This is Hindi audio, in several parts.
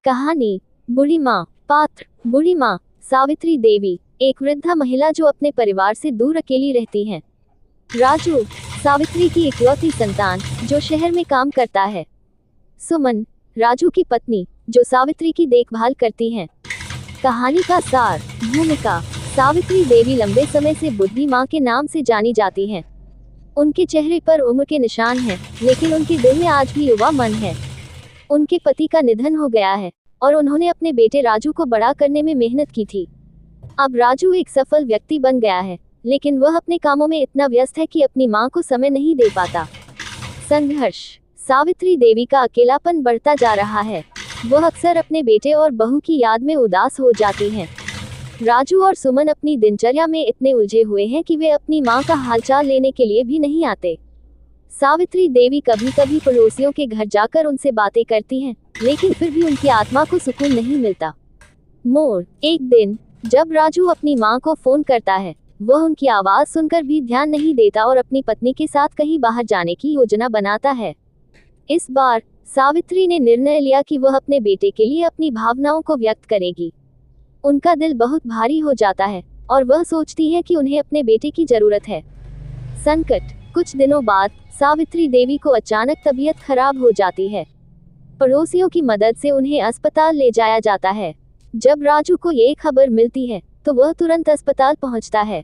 कहानी बूढ़ी माँ। पात्र बूढ़ी माँ सावित्री देवी, एक वृद्धा महिला जो अपने परिवार से दूर अकेली रहती हैं। राजू, सावित्री की इकलौती संतान जो शहर में काम करता है। सुमन, राजू की पत्नी जो सावित्री की देखभाल करती हैं। कहानी का सार। भूमिका। सावित्री देवी लंबे समय से बूढ़ी माँ के नाम से जानी जाती हैं। उनके चेहरे पर उम्र के निशान हैं, लेकिन उनके दिल में आज भी युवा मन है। उनके पति का निधन हो गया है और उन्होंने अपने बेटे राजू को बड़ा करने में मेहनत की थी। अब राजू एक सफल व्यक्ति बन गया है, लेकिन वह अपने कामों में इतना व्यस्त है कि अपनी मां को समय नहीं दे पाता। संघर्ष। सावित्री देवी का अकेलापन बढ़ता जा रहा है। वह अक्सर अपने बेटे और बहू की याद में उदास हो जाती हैं। राजू और सुमन अपनी दिनचर्या में इतने उलझे हुए हैं कि वे अपनी मां का हालचाल लेने के लिए भी नहीं आते। सावित्री देवी कभी कभी पड़ोसियों के घर जाकर उनसे बातें करती हैं, लेकिन फिर भी उनकी आत्मा को सुकून नहीं मिलता। मोड़। एक दिन जब राजू अपनी मां को फोन करता है, वह उनकी आवाज सुनकर भी ध्यान नहीं देता और अपनी पत्नी के साथ कहीं बाहर जाने की योजना बनाता है। इस बार सावित्री ने निर्णय लिया कि वह अपने बेटे के लिए अपनी भावनाओं को व्यक्त करेगी। उनका दिल बहुत भारी हो जाता है और वह सोचती है कि उन्हें अपने बेटे की जरूरत है। संकट। कुछ दिनों बाद सावित्री देवी को अचानक तबीयत खराब हो जाती है। पड़ोसियों की मदद से उन्हें अस्पताल ले जाया जाता है। जब राजू को ये खबर मिलती है तो वह तुरंत अस्पताल पहुंचता है।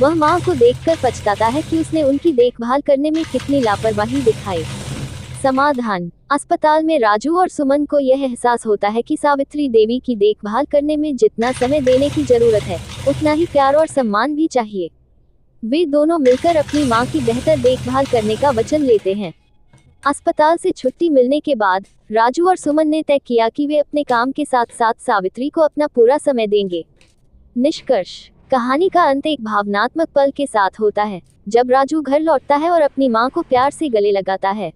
वह मां को देखकर पछताता है कि उसने उनकी देखभाल करने में कितनी लापरवाही दिखाई। समाधान। अस्पताल में राजू और सुमन को यह एहसास होता है कि सावित्री देवी की देखभाल करने में जितना समय देने की जरूरत है, उतना ही प्यार और सम्मान भी चाहिए। वे दोनों मिलकर अपनी मां की बेहतर देखभाल करने का वचन लेते हैं। अस्पताल से छुट्टी मिलने के बाद राजू और सुमन ने तय किया कि वे अपने काम के साथ साथ सावित्री को अपना पूरा समय देंगे। निष्कर्ष। कहानी का अंत एक भावनात्मक पल के साथ होता है, जब राजू घर लौटता है और अपनी मां को प्यार से गले लगाता है।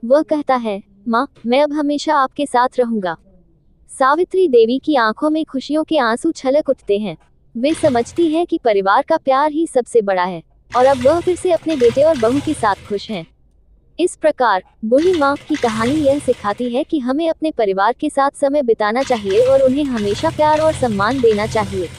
वह कहता है, मां, मैं अब हमेशा आपके साथ रहूंगा। सावित्री देवी की आंखों में खुशियों के आंसू छलक उठते हैं। वे समझती हैं कि परिवार का प्यार ही सबसे बड़ा है और अब वह फिर से अपने बेटे और बहू के साथ खुश हैं। इस प्रकार बूढ़ी माँ की कहानी यह सिखाती है कि हमें अपने परिवार के साथ समय बिताना चाहिए और उन्हें हमेशा प्यार और सम्मान देना चाहिए।